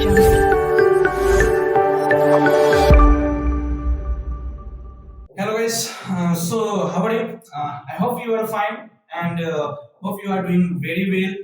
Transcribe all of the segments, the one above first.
Hello guys, so how are you? I hope you are fine and hope you are doing very well.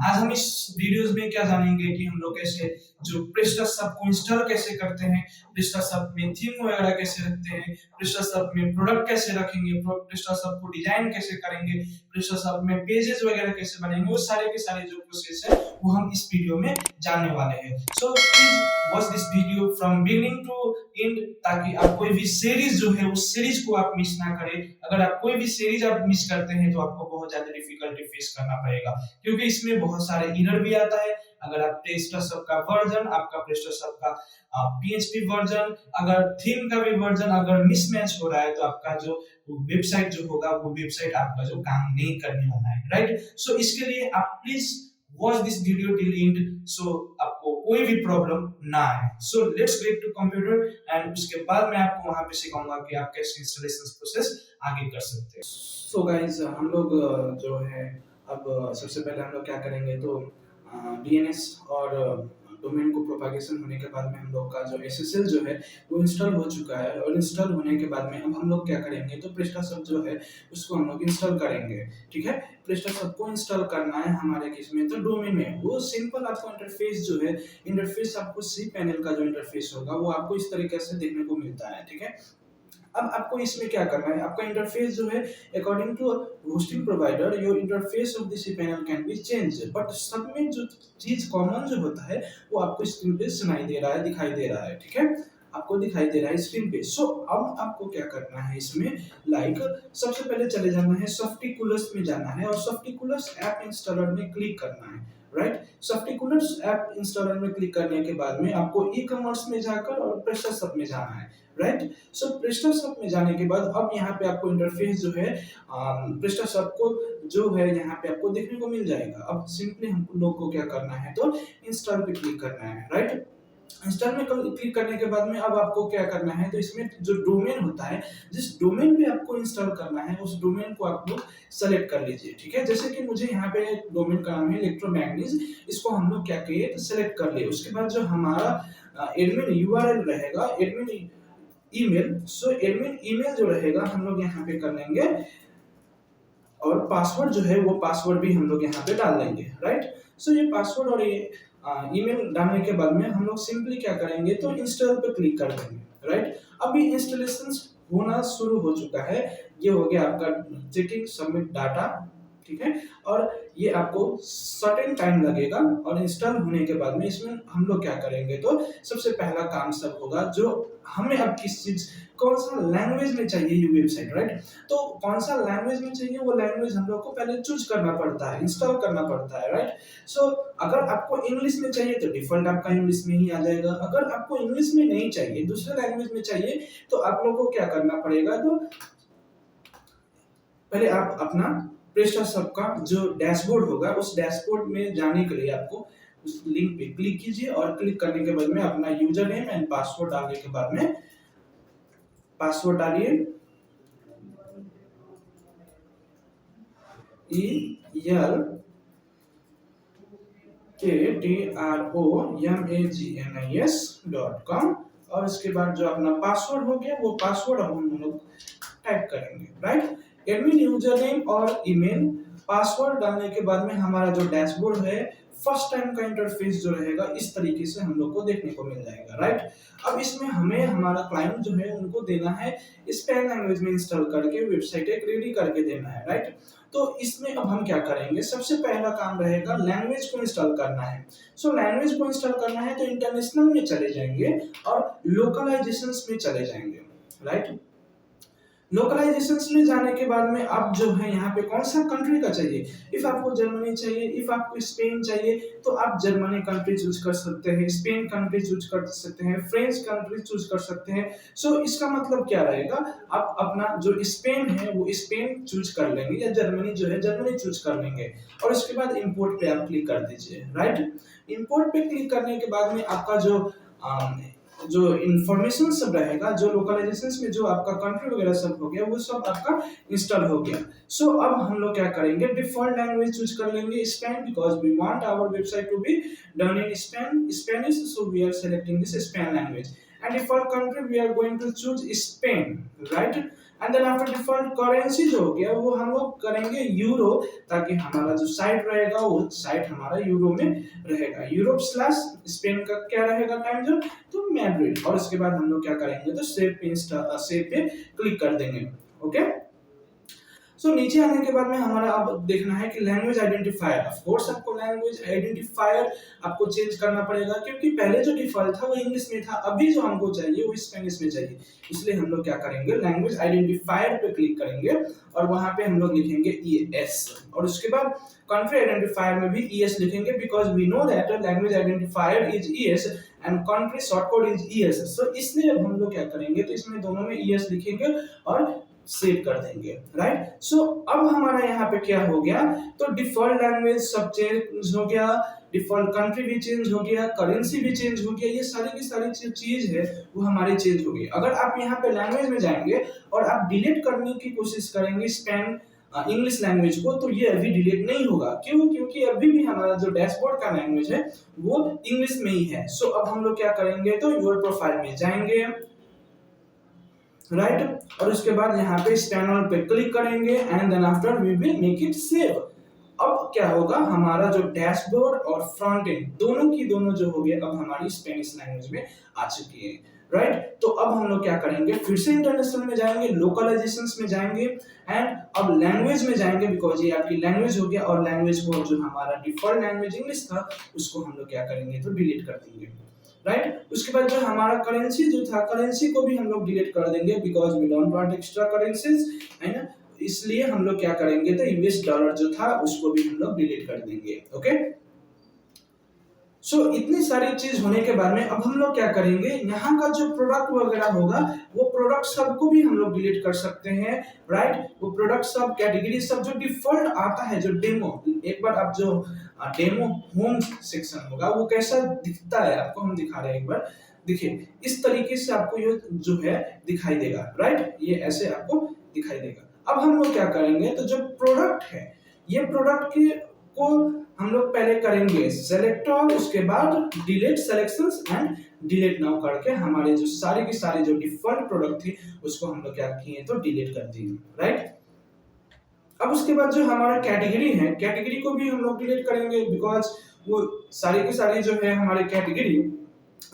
आज हम इस videos में क्या जानेंगे कि हम लोग कैसे जो PrestaShop को इंस्टॉल कैसे करते हैं, PrestaShop में थीम वगैरह कैसे रखते हैं, PrestaShop में प्रोडक्ट कैसे रखेंगे, PrestaShop को डिजाइन कैसे करेंगे, PrestaShop में पेजेस वगैरह कैसे बनेंगे, वो सारे के सारे जो प्रोसेस है वो हम इस वीडियो में जानने वाले हैं। So please watch this video from beginning to end ताकि आप कोई भी सीरीज जो है उस सीरीज को आप मिस ना करें। अगर आप कोई भी सीरीज आप मिस करते हैं तो आपको बहुत ज्यादा डिफिकल्टी फेस करना पड़ेगा, क्योंकि इसमें बहुत सारे एरर भी आता है। अगर आप PrestaShop का वर्जन, आपका PrestaShop का PHP वर्जन, अगर थीम का भी वर्जन अगर मिसमैच हो रहा है तो आपका जो वेबसाइट जो होगा वो वेबसाइट आपका जो काम नहीं करने वाला है, राइट। सो इसके लिए आप please watch this video till end, so आपको कोई भी प्रॉब्लम ना आए। So let's get to computer and उसके बाद मैं आपको वहां पे सिखाऊंगा कि आप कैसे इंस्टॉलेशन प्रोसेस आगे कर सकते हैं। सो गाइस हम लोग जो है अब सबसे पहले हम लोग क्या करेंगे तो DNS और डोमेन को प्रोपागेशन होने के बाद में हम लोग का जो SSL जो है वो इंस्टॉल हो चुका है, और इंस्टॉल होने के बाद में अब हम लोग क्या करेंगे तो PrestaShop जो है उसको हम लोग इंस्टॉल करेंगे। ठीक है, PrestaShop को इंस्टॉल करना है हमारे किस में तो डोमेन में। वो सिंपल आपको इंटरफेस जो है, इंटरफेस आपको cPanel का जो इंटरफेस होगा वो आपको इस तरीके से देखने को मिलता है। ठीक है, अब आपको इसमें क्या करना है, आपका इंटरफेस जो है according to hosting provider your interface of the cPanel can be change, but सब में जो चीज कॉमन जो होता है वो आपको स्क्रीन पे सुनाई दे रहा है, दिखाई दे रहा है। ठीक है, आपको दिखाई दे रहा है स्क्रीन पे। सो अब आपको क्या करना है इसमें, सबसे पहले चले जाना है Softiculous में जाना है और Softiculous ऐप इंस्टॉलर में क्लिक करना है, राइट। Softiculous ऐप इंस्टॉलर में क्लिक करने के बाद में आपको ई-कॉमर्स में जाकर और PrestaShop में जाना है, राइट। सो PrestaShop में जाने के बाद अब यहाँ पे आपको इंटरफेस जो है PrestaShop को जो है यहाँ पे आपको देखने को मिल जाएगा। अब सिंपली हम लोग को क्या करना है तो इंस्टॉल पे क्लिक करना है, राइट। इंस्टॉल में क्लिक करने के बाद में अब आपको क्या करना है तो इसमें जो डोमेन होता है, जिस डोमेन पे आपको इंस्टॉल करना है उस डोमेन को आप लोग सेलेक्ट कर लीजिए। ठीक है, जैसे कि मुझे यहाँ पे डोमेन का नाम है इलेक्ट्रोमैग्नीज, इसको हम लोग क्या किए तो सेलेक्ट कर लिए। उसके बाद जो हमारा एडमिन URL रहेगा, एडमिन ईमेल, सो एडमिन ईमेल जो रहेगा हम लोग यहाँ पे कर लेंगे, और पासवर्ड जो है वो पासवर्ड भी हम लोग यहाँ पे डाल देंगे, राइट। सो ये पासवर्ड और ये ईमेल डालने के बाद में हम लोग सिंपली क्या करेंगे तो इंस्टॉल पे क्लिक कर देंगे, राइट। अभी इंस्टॉलेशन होना शुरू हो चुका है, ये हो गया आपका चेकिंग सबमिट डाटा। ठीक है, और ये आपको सर्टेन टाइम लगेगा, और इंस्टॉल होने के बाद में इसमें हम लोग क्या करेंगे तो सबसे पहला काम सब होगा जो हमें अब किस चीज कौन सा लैंग्वेज में चाहिए ये वेबसाइट, राइट। तो कौन सा लैंग्वेज में चाहिए वो लैंग्वेज हम लोग को पहले चूज करना पड़ता है, इंस्टॉल करना पड़ता है, राइट। सो अगर आपको इंग्लिश में चाहिए तो डिफॉल्ट आपका इंग्लिश में ही आ जाएगा। अगर आपको इंग्लिश में नहीं चाहिए, दूसरे लैंग्वेज में चाहिए, तो आप लोग को क्या करना पड़ेगा तो पहले आप अपना PrestaShop का जो डैशबोर्ड होगा उस डैशबोर्ड में जाने के लिए आपको उस लिंक पे क्लिक कीजिए, और क्लिक करने के बाद में अपना यूजर नेम एंड पासवर्ड डालने के बाद में पासवर्ड डालिए ELKTROMAGNIS.com, और इसके बाद जो अपना पासवर्ड हो गया वो पासवर्ड अब हम लोग टाइप करेंगे, राइट। एडमिन यूजर नेम और ईमेल, पासवर्ड डालने के बाद में हमारा जो डैशबोर्ड है फर्स्ट टाइम का इंटरफेस जो रहेगा इस तरीके से हम लोग को देखने को मिल जाएगा, राइट। अब इसमें हमें हमारा क्लाइंट जो है उनको देना है स्पेन लैंग्वेज में इंस्टॉल करके वेबसाइट एक रेडी करके देना है, राइट। तो इसमें अब हम क्या करेंगे, सबसे पहला काम रहेगा लैंग्वेज को इंस्टॉल करना है। सो लैंग्वेज को इंस्टॉल करना है तो इंटरनेशनल में चले जाएंगे और लोकलाइजेशंस में चले जाएंगे, राइट। लोकलाइजेशंस में जाने के बाद में आप जो है यहाँ पे कौन सा कंट्री का चाहिए, इफ आपको जर्मनी चाहिए, इफ आपको स्पेन चाहिए तो आप जर्मनी कंट्री चूज कर सकते हैं, स्पेन कंट्री चूज कर सकते हैं, फ्रेंच कंट्री चूज कर सकते हैं। सो इसका मतलब क्या रहेगा, आप अपना जो स्पेन है वो स्पेन चूज कर लेंगे, या जर्मनी जो है जर्मनी चूज कर लेंगे, और उसके बाद इंपोर्ट पे आप क्लिक कर दीजिए, राइट। इंपोर्ट पे क्लिक करने के बाद में आपका जो इंफॉर्मेशन सब रहेगा, जो लोकलाइजेशंस में जो आपका कंट्री वगैरह सब हो गया वो सब आपका इंस्टॉल हो गया। सो अब हम लोग क्या करेंगे, डिफॉल्ट लैंग्वेज चूज कर लेंगे Spain, because we want our website to be done in Spain, Spanish, so we are selecting this Spain language. And default country we are going to choose Spain, right? And then after default currency जो हो गया वो हम लोग करेंगे euro, ताकि हमारा जो साइट रहेगा वो साइट हमारा यूरो में रहेगा। यूरोप स्लैश स्पेन का क्या रहेगा टाइम जोन, तो मैड्रिड। और उसके बाद हम लोग क्या करेंगे तो सेव पे क्लिक कर देंगे। ओके, सो नीचे आने के बाद में हमारा अब देखना है कि लैंग्वेज आइडेंटिफायर। ऑफ कोर्स आपको लैंग्वेज आइडेंटिफायर आपको चेंज करना पड़ेगा, क्योंकि पहले जो डिफॉल्ट था वो इंग्लिश में था, अभी जो हमको चाहिए वो स्पेनिश में चाहिए। इसलिए हम लोग क्या करेंगे, लैंग्वेज आइडेंटिफायर पे क्लिक करेंगे और वहां पे हम लोग लिखेंगे ES, और उसके बाद कंट्री आइडेंटिफायर में भी ES लिखेंगे, because we know that language identifier is ES and country short code is ES। So इसलिए अब हम लोग क्या करेंगे तो इसमें दोनों में ES लिखेंगे और सेव कर देंगे, राइट। सो अब हमारा यहाँ पे क्या हो गया, तो डिफॉल्ट लैंग्वेज सब चेंज हो गया, डिफॉल्ट कंट्री भी चेंज हो गया, करेंसी भी चेंज हो गया, ये सारी की सारी जो चीज है वो हमारी चेंज हो गई। अगर आप यहाँ पे लैंग्वेज में जाएंगे और आप डिलीट करने की कोशिश करेंगे स्पेन इंग्लिश लैंग्वेज को, तो ये अभी डिलीट नहीं होगा। क्यों? क्योंकि अभी भी हमारा जो डैशबोर्ड का लैंग्वेज है वो इंग्लिश में ही है। सो अब हम लोग क्या करेंगे तो योर प्रोफाइल में जाएंगे, राइट, और उसके बाद यहाँ पे स्पेन पे क्लिक करेंगे and then after we will make it save. अब क्या होगा, हमारा जो डैशबोर्ड और फ्रंट एंड दोनों की दोनों जो हो गए अब हमारी स्पेनिश लैंग्वेज में आ चुकी है, राइट। तो अब हम लोग क्या करेंगे, फिर से इंटरनेशनल में जाएंगे, लोकलाइजेशंस में जाएंगे एंड अब लैंग्वेज में जाएंगे, बिकॉज ये आपकी लैंग्वेज हो गया। और लैंग्वेज को जो हमारा डिफॉल्ट लैंग्वेज इंग्लिश था उसको हम लोग क्या करेंगे तो डिलीट कर देंगे, राइट। उसके बाद जो हमारा करेंसी जो था, करेंसी को भी हम लोग डिलीट कर देंगे, because we don't want extra currencies, है ना। इसलिए हम लोग क्या करेंगे तो यूएस डॉलर जो था उसको भी हम लोग डिलीट कर देंगे। ओके, सो इतनी सारी चीज होने के बाद में अब हम लोग क्या करेंगे, यहाँ का जो प्रोडक्ट वगैरह होगा वो प्रोडक्ट सब को भी हम लोग डिलीट कर सकते हैं, राइट। वो प्रोडक्ट सब, कैटेगरी सब जो डिफॉल्ट आता है, जो डेमो, एक बार आप जो डेमो होम सेक्शन होगा वो कैसा दिखता है आपको हम दिखा रहे हैं। एक बार देखिए, इस तरीके से आपको ये जो है दिखाई देगा, राइट, ये ऐसे आपको दिखाई देगा। अब हम लोग क्या करेंगे तो जो प्रोडक्ट है, ये प्रोडक्ट को हम लोग पहले करेंगे सेलेक्ट ऑल, उसके बाद delete selections and delete now करके हमारे जो सारे के सारे जो डिफॉल्ट प्रोडक्ट थी उसको हम लोग क्या किए तो डिलीट कर दिए, राइट। अब उसके बाद जो हमारा कैटेगरी है, कैटेगरी को भी हम लोग डिलीट करेंगे, बिकॉज वो सारी की सारी जो है हमारे कैटेगरी,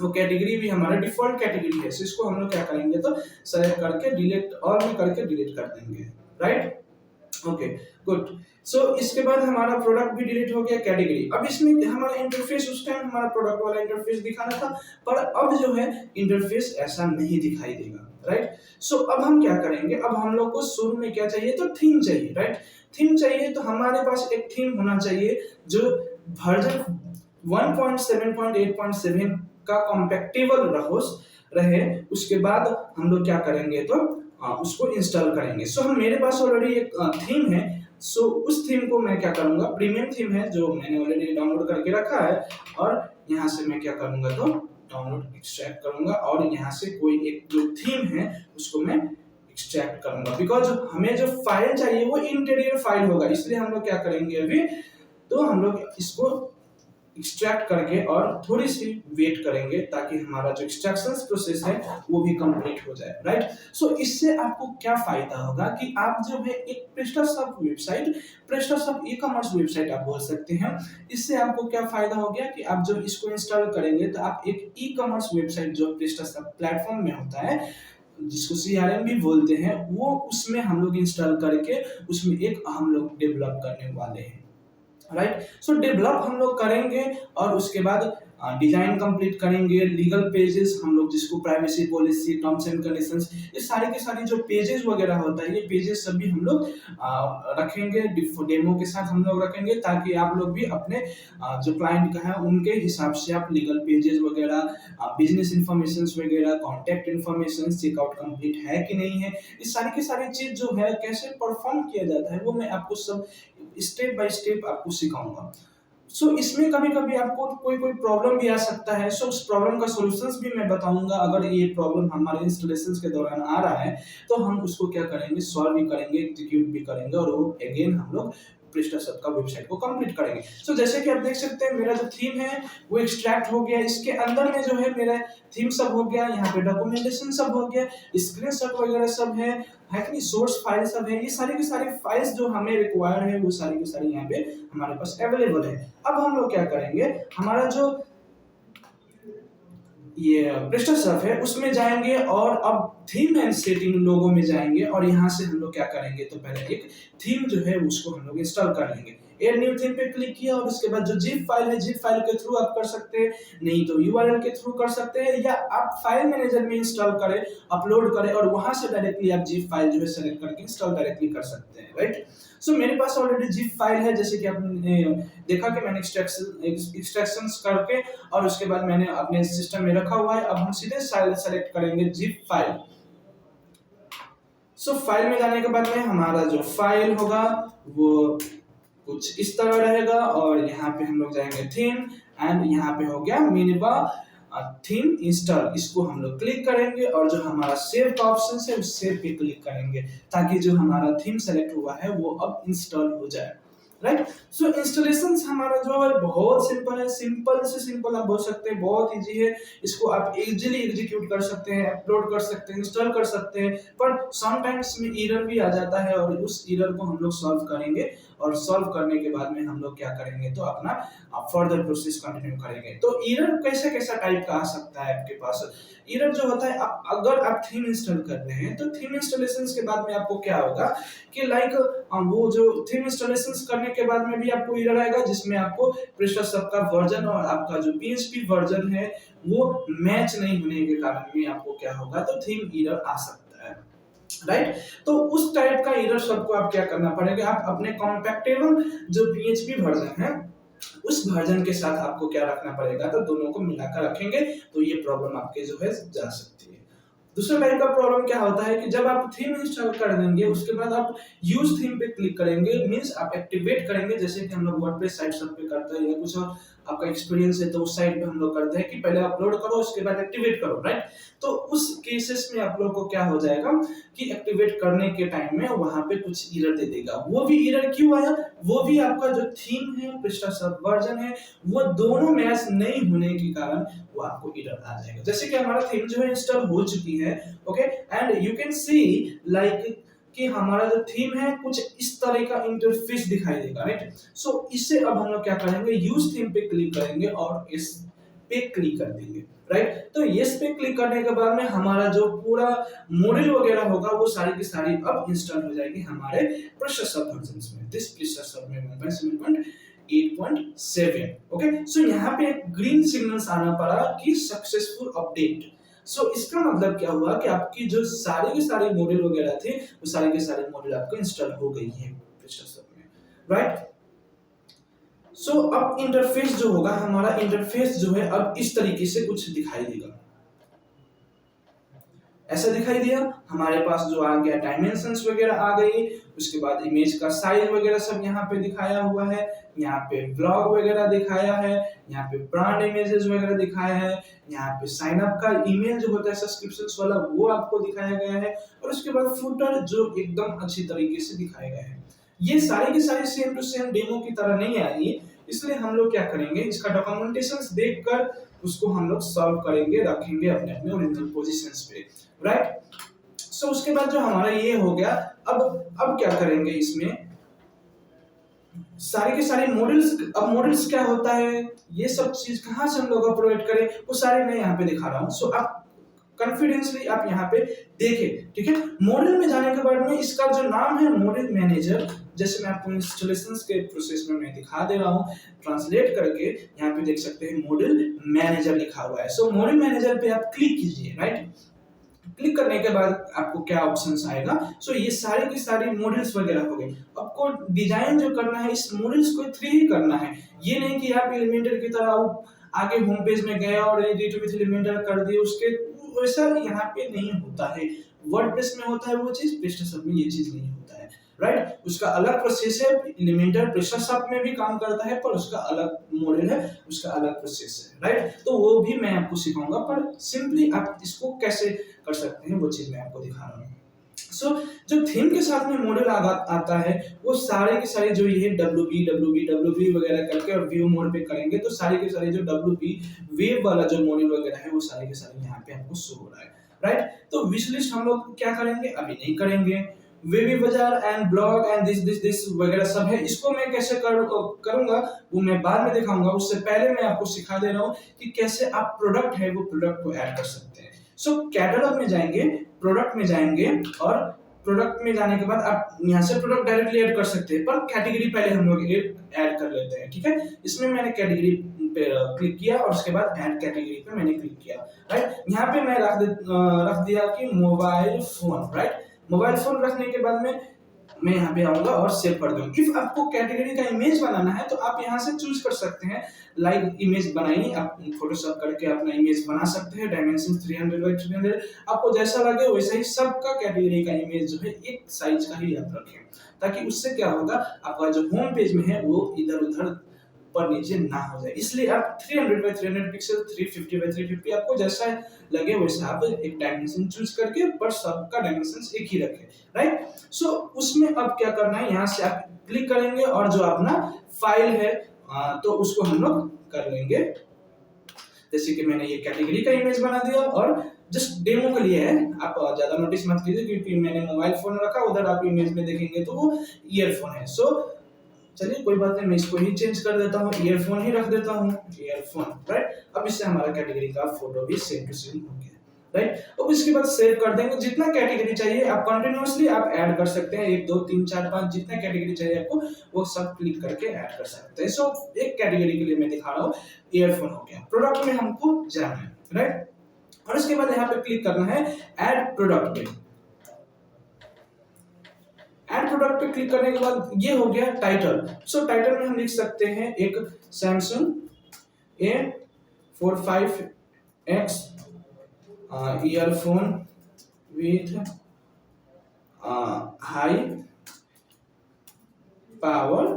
वो कैटेगरी भी हमारा डिफॉल्ट कैटेगरी है। सो इसको हम लोग क्या करेंगे तो सेलेक्ट करके डिलीट ऑल में करके डिलीट कर देंगे, राइट। Okay, good. सो इसके बाद हमारा प्रोडक्ट भी डिलीट हो गया, कैटेगरी। अब इसमें हमारा इंटरफेस, उस टाइम हमारा प्रोडक्ट वाला इंटरफेस दिखाना था, पर अब जो है इंटरफेस ऐसा नहीं दिखाई देगा, राइट। सो अब हम क्या करेंगे, अब हम लोग को शुरू में क्या चाहिए तो थीम चाहिए, राइट। थीम चाहिए तो हमारे पास एक थीम होना चाहिए जो वर्जन 1.7.8.7 का कॉम्पैटिबल रहे। उसके बाद हम लोग क्या करेंगे तो उसको इंस्टॉल करेंगे। सो हम मेरे पास ऑलरेडी एक थीम है, सो उस थीम को मैं क्या करूंगा, प्रीमियम थीम है जो मैंने ऑलरेडी डाउनलोड करके रखा है, और यहाँ से मैं क्या करूंगा तो डाउनलोड एक्सट्रैक्ट करूंगा और यहाँ से कोई एक जो थीम है उसको मैं एक्सट्रैक्ट करूंगा, बिकॉज हमें जो फाइल चाहिए वो इंटीरियर फाइल होगा। इसलिए हम लोग क्या करेंगे अभी तो हम लोग इसको एक्सट्रैक्ट करके और थोड़ी सी वेट करेंगे ताकि हमारा जो एक्सट्रैक्शंस प्रोसेस है वो भी कंप्लीट हो जाए, राइट। सो इससे आपको क्या फायदा होगा कि आप जो है एक PrestaShop website, PrestaShop e-commerce website आप बोल सकते हैं। इससे आपको क्या फायदा हो गया कि आप जब इसको इंस्टॉल करेंगे तो आप एक ई-कॉमर्स वेबसाइट जो PrestaShop प्लेटफॉर्म में होता है, जिसको CRM भी बोलते हैं, वो उसमें हम लोग इंस्टॉल करके उसमें एक हम लोग डेवलप करने वाले हैं, राइट। सो डेवलप हम लोग करेंगे और उसके बाद डिजाइन कंप्लीट करेंगे, लीगल पेजेस हम लोग जिसको privacy policy, terms and conditions, ये सारे के सारे जो पेजेस वगैरह होता है, ये पेजेस सभी हम लोग रखेंगे, डेमो के साथ हम लोग रखेंगे, ताकि आप लोग भी अपने जो क्लाइंट का है उनके हिसाब से आप लीगल पेजेस वगैरह, बिजनेस इंफॉर्मेशन वगैरह, कॉन्टैक्ट इंफॉर्मेशन, चेकआउट कंप्लीट है कि नहीं है, इस सारी की सारी चीज जो है कैसे परफॉर्म किया जाता है वो मैं आपको सब स्टेप बाय स्टेप आपको सिखाऊंगा। सो इसमें कभी कभी आपको कोई प्रॉब्लम भी आ सकता है, सो उस प्रॉब्लम का सॉल्यूशंस भी मैं बताऊंगा। अगर ये प्रॉब्लम हमारे इंस्टॉलेशन के दौरान आ रहा है तो हम उसको क्या करेंगे, सॉल्व भी करेंगे, एग्जीक्यूट भी करेंगे और वो अगेन हम लोग PrestaShop का वेबसाइट को कंप्लीट करेंगे। सो जैसे कि आप देख सकते हैं मेरा जो थीम है वो एक्सट्रैक्ट हो गया, इसके अंदर में जो है मेरा थीम सब हो गया, यहाँ पे डॉक्यूमेंटेशन सब हो गया, स्क्रीनशॉट वगैरह सब है कि नहीं, सोर्स फाइल सब है, ये सारी की सारी फाइल्स जो हमें रिक्वायर्ड है वो सारी की सारी यहाँ पे हमारे पास अवेलेबल है। अब हम लोग क्या करेंगे, हमारा जो ये PrestaShop है उसमें जाएंगे और अब थीम एंड सेटिंग लोगों में जाएंगे और यहाँ से हम लोग क्या करेंगे, तो पहले एक थीम जो है उसको हम लोग इंस्टॉल कर लेंगे। एड न्यू थीम पे क्लिक किया और उसके बाद जो जिप फाइल है, जिप फाइल के थ्रू आप कर सकते हैं, नहीं तो यूआरएल के थ्रू कर सकते हैं, या आप फाइल मैनेजर में इंस्टॉल करें, अपलोड करें और वहां से डायरेक्टली आप जिप फाइल जो है सेलेक्ट करके इंस्टॉल डायरेक्टली कर सकते हैं, राइट। सो मेरे पास ऑलरेडी जिप फाइल है, जैसे कि आपने देखा कि मैंने एक्सट्रैक्शंस करके और उसके बाद मैंने अपने सिस्टम में रखा हुआ है। अब हम सीधे सेलेक्ट करेंगे जिप फाइल। सो फाइल में जाने के बाद में हमारा जो फाइल होगा वो कुछ इस तरह रहेगा और यहाँ पे हम लोग जाएंगे थीम एंड यहाँ पे हो गया मिनिवा थीम इंस्टॉल, इसको हम लोग क्लिक करेंगे और जो हमारा सेव का ऑप्शन है उस सेव पे क्लिक करेंगे ताकि जो हमारा थीम सेलेक्ट हुआ है वो अब इंस्टॉल हो जाए, राइट। सो इंस्टॉलेशन हमारा जो है बहुत सिंपल है, सिंपल से सिंपल आप बोल सकते हैं, बहुत इजी है, इसको आप इजीली एग्जीक्यूट कर सकते हैं, अपलोड कर सकते हैं, इंस्टॉल कर सकते हैं, पर समटाइम्स में एरर भी आ जाता है और उस एरर को हम लोग सॉल्व करेंगे और सॉल्व करने के बाद में हम लोग क्या करेंगे, तो अपना फर्दर प्रोसेस कंटिन्यू करेंगे। तो एरर कैसे कैसा टाइप का आ सकता है आपके पास, एरर जो होता है अगर आप थीम इंस्टॉल कर रहे हैं तो थीम इंस्टॉलेशन के बाद में आपको क्या होगा कि लाइक वो जो थीम इंस्टॉलेशन करने के बाद में भी आपको एरर आएगा जिसमें आपको PrestaShop का वर्जन और आपका जो PHP वर्जन है वो मैच नहीं होने के कारण में आपको क्या होगा, तो थीम एरर आ सकता है, राइट। तो उस टाइप का एरर सबको आप क्या करना पड़ेगा, आप अपने कॉम्पैटिबल जो PHP वर्जन है उस वर्जन के साथ आपको क्या रखना पड़ेगा, तो दोनों को मिलाकर रखेंगे तो ये प्रॉब्लम आपके जो है जा सकती है। दूसरा टाइप का प्रॉब्लम क्या होता है कि जब आप थीम इंस्टॉल कर देंगे उसके बाद आप यूज थीम पे क्लिक करेंगे, मींस आप एक्टिवेट करेंगे, जैसे कि हम लोग वर्डप्रेस साइट सब पे करते हैं या कुछ और आपका एक्सपीरियंस है तो उस साइट पे हम लोग करते हैं कि पहले अपलोड करो उसके बाद एक्टिवेट करो, राइट। तो उस केसेस में आप लोग को क्या हो जाएगा कि एक्टिवेट करने के टाइम में वहां पे कुछ एरर दे देगा। वो भी एरर क्यों आया, वो भी आपका जो थीम है PrestaShop वर्जन है वो दोनों मैच नहीं होने के कारण वो आपको एरर आ जाएगा। जैसे कि हमारा थीम जो है इंस्टॉल हो चुकी है, okay, and you can see like कि हमारा जो थीम है कुछ इस तरह का इंटरफेस दिखाई देगा, राइट। सो इससे अब हम लोग क्या करेंगे, यूज थीम पे क्लिक करेंगे और इस पे क्लिक कर देंगे, राइट। तो यस पे क्लिक करने के बाद में हमारा जो पूरा मॉड्यूल वगैरह होगा वो सारी की सारी अब इंस्टॉल हो जाएगी हमारे PrestaShop वर्जन में, दिस PrestaShop में 1.7.8.7, ओके। सो यहाँ पे ग्रीन सिग्नल्स आना पड़ा कि सक्सेसफुल अपडेट। सो इसका मतलब क्या हुआ कि आपकी जो सारे के सारे मॉड्यूल वगैरह थे वो सारे के सारे मॉड्यूल आपको इंस्टॉल हो गई है PrestaShop में, राइट। सो अब इंटरफेस जो होगा, हमारा इंटरफेस जो है अब इस तरीके से कुछ दिखाई देगा, ऐसा दिखाई दिया। हमारे पास जो आ गया डायमेंशंस वगैरह आ गई, उसके बाद इमेज का साइज वगैरह सब यहाँ पे दिखाया हुआ है, यहाँ पे ब्लॉग वगैरह दिखाया है, यहाँ पे ब्रांड इमेजेस वगैरह दिखाया है, यहाँ पे साइन अप का ईमेल जो होता है सब्सक्रिप्शंस वाला वो आपको दिखाया गया है, और उसके बाद फुटर जो एकदम अच्छी तरीके से दिखाया गया है। ये सारी की सारी सेम टू सेम डेमो की तरह नहीं आएगी, इसलिए हम लोग क्या करेंगे, इसका डॉक्यूमेंटेशंस देखकर उसको हम लोग सॉल्व करेंगे, रखेंगे अपने अपने ओरिजिनल पोजीशंस पे, राइट। सो उसके बाद जो हमारा ये हो गया, अब क्या करेंगे, इसमें सारे के सारे मॉडल्स, अब मॉडल्स क्या होता है, ये सब चीज कहाँ से हम लोग प्रोवाइड करें, वो सारे मैं यहाँ पे दिखा रहा हूँ। सो आप कॉन्फिडेंसली आप यहाँ पे देखें, ठीक है। मॉडल में जाने के बाद में इसका जो नाम है मॉडल मैनेजर, जैसे मैं आपको इंस्टॉलेशंस के प्रोसेस में मैं दिखा दे रहा हूँ ट्रांसलेट करके, यहाँ पे देख सकते हैं मॉडल मैनेजर लिखा हुआ है। सो मॉडल मैनेजर पे आप क्लिक कीजिए, राइट। क्लिक करने के बाद आपको क्या ऑप्शंस आएगा, सो ये सारे की सारी मॉडल्स वगैरह हो गए। आपको डिजाइन जो करना है इस मॉडल्स को 3 करना है, ये नहीं कि आप एलिमेंटर की तरह आगे होम पेज में गए और एडिट विद एलिमेंटर कर दिए, उसके वैसा यहाँ पे नहीं होता है। वर्डप्रेस में होता है वो चीज, PrestaShop में ये चीज नहीं होता है, राइट। उसका अलग प्रोसेस है, एलिमेंटर PrestaShop में भी काम करता है पर उसका अलग मॉडल है, उसका अलग प्रोसेस है, राइट। तो वो भी मैं आपको सिखाऊंगा, पर सिंपली आप इसको कैसे कर सकते हैं वो चीज मैं आपको दिखा रहा हूँ। सो जो थीम के साथ में मॉड्यूल आता है वो सारे के सारे जो ये WP वगैरह करके और व्यू मोड पे करेंगे तो सारे के सारे जो WP वेव वाला जो मॉड्यूल वगैरह है वो सारे के सारे यहाँ पे आपको शो हो रहा है, राइट। तो विश लिस्ट हम लोग क्या करेंगे, अभी नहीं करेंगे। वेबी बाजार एंड ब्लॉग एंड दिस वगैरह सब है, इसको मैं कैसे करूंगा वो मैं बाद में दिखाऊंगा। उससे पहले मैं आपको सिखा दे रहा हूँ कि कैसे आप प्रोडक्ट है वो प्रोडक्ट को ऐड कर सकते हैं। सो कैटलॉग में जाएंगे, प्रोडक्ट में जाएंगे और प्रोडक्ट में जाने के बाद आप यहाँ से प्रोडक्ट डायरेक्टली ऐड कर सकते हैं, पर कैटेगरी पहले हम लोग ऐड कर लेते हैं, ठीक है। इसमें मैंने कैटेगरी पे क्लिक किया और उसके बाद ऐड कैटेगरी पे मैंने क्लिक किया, राइट। यहाँ पे मैं रख दिया कि mobile phone, right. Mobile phone रखने के बाद में मैं यहाँ पे आऊंगा और सेव कर दूंगा। इफ आपको कैटेगरी का इमेज बनाना है तो आप यहाँ से चूज कर सकते हैं, लाइक इमेज बनाइए, आप फोटोशॉप करके अपना इमेज बना सकते हैं। डायमेंशन 300 बाय 300 आपको जैसा लगे वैसा ही सबका कैटेगरी का इमेज जो है एक साइज का ही आप रखें, ताकि उससे क्या होगा आपका जो होम पेज में है वो इधर उधर ऊपर नीचे ना हो जाए। इसलिए आप 300 बाय 300 पिक्सल, 350 बाय 350 आपको जैसा लगे वैसा आप एक डायमेंशन चूज करके, पर सबका डायमेंशन एक ही रखें, राइट। सो उसमें अब क्या करना है, यहाँ से आप क्लिक करेंगे और जो अपना फाइल है तो उसको हम लोग कर लेंगे। जैसे कि मैंने ये कैटेगरी का इमेज बना दिया और जस्ट डेमो के लिए है, आप ज्यादा नोटिस मत कीजिए क्योंकि मैंने मोबाइल फोन रखा, उधर आप इमेज में देखेंगे तो वो ईयरफोन है। सो चलिए कोई बात नहीं, मैं इसको ही चेंज कर देता हूँ, ईयरफोन ही रख देता हूँ, ईयरफोन, राइट। अब इससे हमारा कैटेगरी का फोटो भी सेम टू सेम हो गया, राइट। अब इसके बाद सेव कर देंगे। जितना कैटेगरी चाहिए आप कंटिन्यूअसली आप ऐड कर सकते हैं, 1 2 3 4 5 जितना कैटेगरी चाहिए आपको वो सब क्लिक करके ऐड कर सकते हैं। सो एक कैटेगरी के लिए मैं दिखा रहा हूँ, ईयरफोन हो गया। प्रोडक्ट में हमको जाना है, राइट। और उसके बाद यहाँ पे क्लिक करना है ऐड प्रोडक्ट पे। ऐड प्रोडक्ट पे क्लिक करने के बाद ये हो गया टाइटल। सो टाइटल में हम लिख सकते हैं एक Samsung A45X earphone with high power.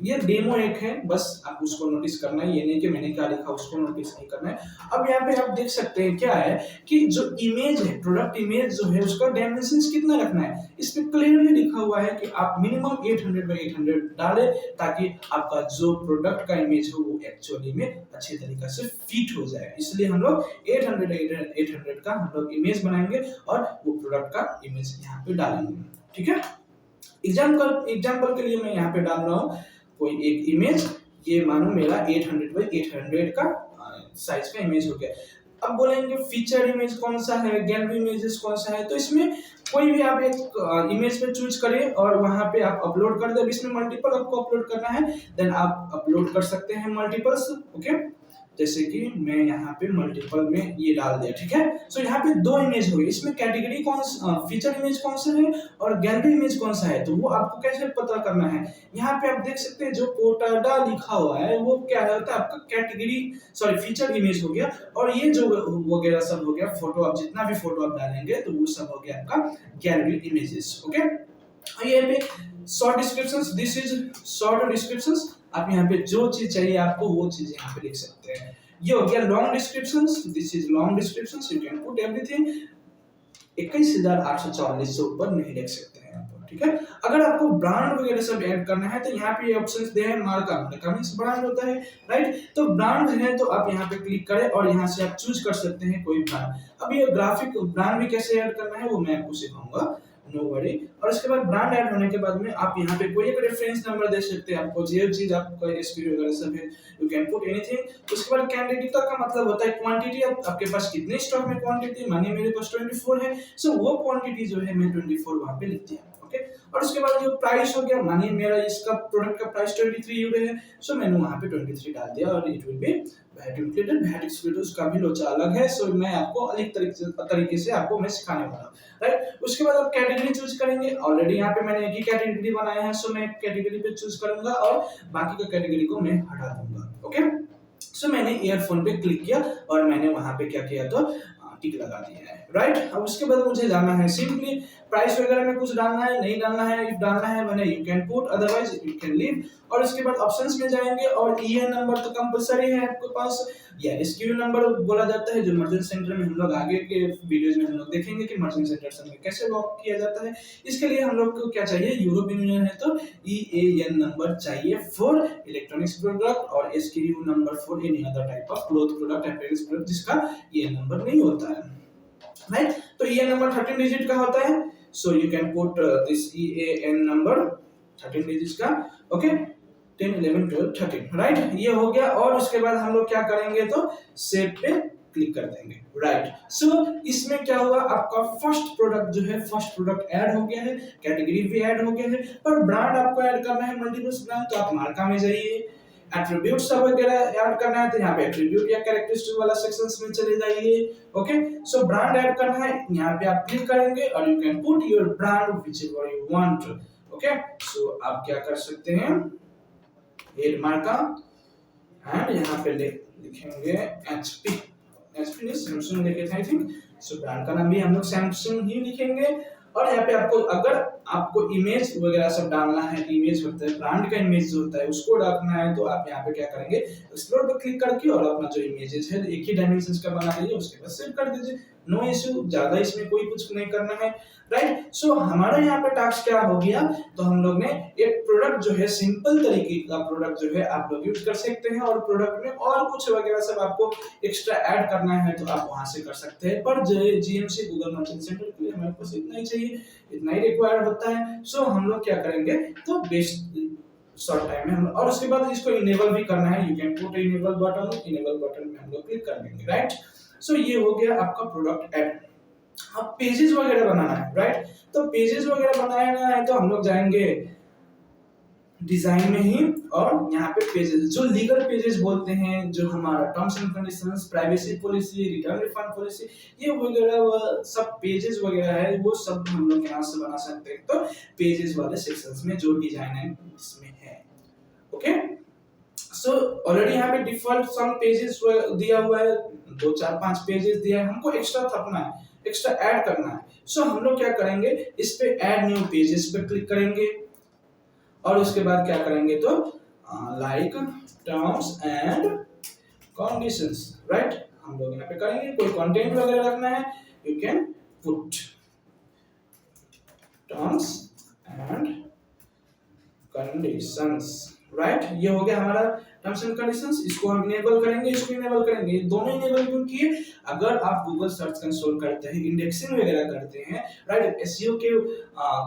ये डेमो एक है, बस आप उसको नोटिस करना है, ये नहीं कि मैंने क्या लिखा उसको नोटिस नहीं करना है। अब यहाँ पे आप देख सकते हैं क्या है कि जो इमेज है, प्रोडक्ट इमेज जो है उसका डायमेंशंस कितना रखना है। इस पे क्लियरली लिखा हुआ है कि आप मिनिमम 800 बाय 800 डालें ताकि आपका जो प्रोडक्ट का इमेज हो वो एक्चुअली में अच्छी तरीके से फिट हो जाए। इसलिए हम लोग 800 का हम लोग इमेज बनाएंगे और वो प्रोडक्ट का इमेज यहाँ पे डालेंगे, ठीक है। एग्जाम्पल के लिए मैं यहाँ पे डाल रहा हूँ कोई एक इमेज, ये मानो मेरा 800 बाय 800 का साइज का इमेज हो गया। अब बोलेंगे फीचर इमेज कौन सा है, गैलरी इमेजेस कौन सा है, तो इसमें कोई भी आप एक इमेज पे चूज करें और वहां पे आप अपलोड कर दे। इसमें मल्टीपल आपको अपलोड करना है, देन आप अपलोड कर सकते हैं मल्टीपल्स, ओके। जैसे कि मैं यहाँ पे मल्टीपल में ये डाल दिया, ठीक है। सो यहाँ पे 2 इमेज हो गई। इसमें कैटेगरी कौन सा, फीचर इमेज कौन सा है और गैलरी इमेज कौन सा है, तो वो आपको कैसे पता करना है। यहाँ पे आप देख सकते हैं जो पोटाडा लिखा हुआ है वो क्या होता है आपका कैटेगरी, सॉरी फीचर इमेज हो गया। और ये जो वगैरह सब हो गया फोटो, आप जितना भी फोटो आप डालेंगे तो वो सब हो गया आपका गैलरी इमेजेस, ओके। और ये पे short descriptions, this is short descriptions. आप यहाँ पे जो चीज चाहिए आपको वो चीज यहाँ पे लिख सकते हैं। ये हो गया long descriptions, this is long descriptions, you can put everything. 21,844 से ऊपर नहीं लिख सकते हैं यहाँ पर, ठीक है। अगर आपको ब्रांड वगैरह सब ऐड करना है तो यहाँ पे ये ऑप्शंस दे हैं, मार्का मीन्स ब्रांड होता है, राइट। तो ब्रांड है तो आप यहाँ पे क्लिक करें और यहाँ से आप चूज कर सकते हैं कोई ब्रांड। अब ये ग्राफिक ब्रांड भी कैसे ऐड करना है वो मैं आपको सिखाऊंगा, नो वरी। और उसके बाद ब्रांड ऐड होने के बाद में आप यहाँ पे कोई एक रेफरेंस नंबर दे सकते हैं, आपको जो चीज आपका एसपी वगैरह सब है यू कैन पुट एनीथिंग। उसके बाद क्वांटिटी का मतलब होता है क्वांटिटी, आपके पास कितने स्टॉक में क्वांटिटी, मानिए मेरे पास 24 है, सो वो क्वांटिटी जो है मैं 24 वहां पे लिख दिया, ओके। और उसके बाद जो प्राइस हो गया, मानिए मेरा इसका प्रोडक्ट का प्राइस 23 यूरो है, सो मैंने वहां पे 23 डाल दिया और it will be VAT included, VAT excluded, उसका भी लोचा अलग है। सो मैं आपको अलग तरीके से आपको मैं सिखाने वाला हूँ, राइट। उसके बाद आप कैटेगरी चूज करेंगे। ऑलरेडी यहाँ पे मैंने एक ही कैटेगरी बनाया है, सो मैं कैटेगरी पे चूज करूंगा और बाकी का कैटेगरी को मैं हटा दूंगा, ओके। सो मैंने ईयरफोन पे क्लिक किया और मैंने वहां पे क्या किया तो टिक लगा दिया है, राइट। अब उसके बाद मुझे जानना है सिंपली प्राइस वगैरह में कुछ डालना है, नहीं डालना है, इफ डालना है मैंने you can put, otherwise you can leave. और इसके बाद ऑप्शंस में जाएंगे और ईएन नंबर तो कंपलसरी है आपके पास, या एसक्यू नंबर बोला जाता है, जो मर्चेंट सेंटर में हम लोग आगे के वीडियोज में हम लोग देखेंगे कि मर्चेंट सेंटर में कैसे लॉक किया जाता है। इसके लिए हम लोग को क्या चाहिए, यूरोपियन यूनियन है तो ईएएन नंबर चाहिए फॉर इलेक्ट्रॉनिक्स प्रोडक्ट, और SQ number for any other type of cloth product, appearance product जिसका ईएन नंबर नहीं होता है, राइट। तो ईएन नंबर 13 डिजिट का होता है, so you can put this EAN number 13 digit का, ओके 10 11 12 13, राइट। ये हो गया। और उसके बाद हम लोग क्या करेंगे तो सेव पे क्लिक कर देंगे, राइट। सो इसमें क्या हुआ, आपका फर्स्ट प्रोडक्ट जो है, फर्स्ट प्रोडक्ट ऐड हो गया है, कैटेगरी भी ऐड हो गया है, पर ब्रांड आपको ऐड करना है मल्टीपल ब्रांड, तो आप मार्का में जाइए, एट्रीब्यूट्स वगैरह ऐड करना है तो यहाँ पे एट्रीब्यूट या कैरेक्टरिस्टिक वाला सेक्शंस में चले जाइए, ओके। सो ब्रांड ऐड करना है, यहाँ पे आप क्लिक करेंगे और you can put your brand whichever you want, okay. So आप क्या कर सकते हैं, एड मार्का एंड यहाँ पे लिखेंगे एचपी, एचपी ने सैमसंग लिखे थे आई थिंक, सो ब्रांड का नाम भी हम लोग सैमसंग ही लिखेंगे। और यहाँ पे आपको अगर आपको इमेज वगैरह सब डालना है, इमेज होता है ब्रांड का इमेज जो होता है उसको डालना है, तो आप यहाँ पे क्या करेंगे, एक्सप्लोर पर क्लिक करके और अपना जो इमेजेस है एक ही डायमेंशंस का बना लीजिए, उसके बाद सेव कर दीजिए, नो इश्यू, ज्यादा इसमें कोई कुछ नहीं करना है, राइट। सो हमारा यहाँ पे टास्क क्या हो गया, तो हम लोग ने एक प्रोडक्ट जो है सिंपल तरीके का प्रोडक्ट जो है आप लोग यूज कर सकते हैं, और प्रोडक्ट में और कुछ वगैरह सब आपको एक्स्ट्रा ऐड करना है तो आप वहां से कर सकते हैं, पर जीएमसी गूगल मर्चेंट सेंटर के लिए हमारे पास इतना ही चाहिए, इतना ही रिक्वायर्ड होता है। सो हम लोग क्या करेंगे तो बेस्ट शॉर्ट टाइम में हम, और उसके बाद इसको इनेबल भी करना है, you can put enable button, enable button में हम लोग क्लिक कर देंगे, राइट। सो ये हो गया आपका प्रोडक्ट ऐड। अब पेजेस वगैरह बनाना है, राइट। तो पेजेस वगैरह बनाना है तो हम लोग जाएंगे डिजाइन में ही, और यहाँ पे पेजेस जो लीगल पेजेस बोलते हैं, जो हमारा terms and conditions, privacy policy, return refund policy, ये वगैरह सब पेजेस वगैरह है, वो सब हम लोग यहाँ से बना सकते हैं। तो पेजेस वाले सेक्शंस में जो डिजाइन है इसमें है, ओके। सो ऑलरेडी यहाँ पे डिफॉल्ट सम पेजेस दिया हुआ है, 2 4 5 पेजेस दिया है, हमको एक्स्ट्रा थपना है, एक्स्ट्रा ऐड करना है। सो हम लोग क्या करेंगे, इस पे ऐड न्यू पेजेस पे क्लिक करेंगे, और उसके बाद क्या करेंगे तो like terms and conditions, right. हम लोग यहाँ पे करेंगे, कोई कंटेंट वगैरह रखना है, you can put terms and conditions, right. ये हो गया हमारा टर्म्स एंड कंडीशंस। इसको हम इनेबल करेंगे, इसको इनेबल करेंगे, दोनों इनेबल क्यों किए, अगर आप गूगल सर्च कंसोल करते हैं, इंडेक्सिंग वगैरह करते हैं, राइट, एसईओ के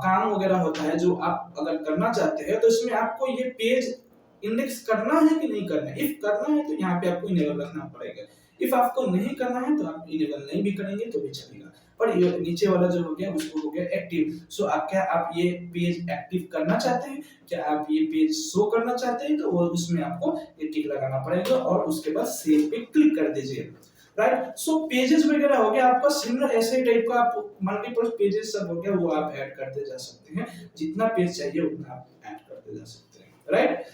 काम वगैरह होता है जो आप अगर करना चाहते हैं, तो इसमें आपको ये पेज इंडेक्स करना है कि नहीं करना है। इफ करना है तो यहाँ पे आपको इनेबल रखना पड़ेगा, इफ आपको नहीं करना है तो आप इनेबल नहीं भी करेंगे तो भी चलेगा। और ये नीचे वाला जो हो गया उसको हो गया एक्टिव। सो आप क्या, आप ये पेज एक्टिव करना चाहते हैं, क्या आप ये पेज शो करना चाहते हैं, तो वो उसमें आपको ये टिक लगाना पड़ेगा, और उसके बाद सेव पे क्लिक कर दीजिए, राइट। सो पेजेस वगैरह हो गया आपका सिमिलर ऐसे टाइप का, आप मल्टीपल पेजेस सब हो गया, वो आप ऐड करते जा सकते हैं, जितना पेज चाहिए उतना आप ऐड करते जा सकते हैं, राइट।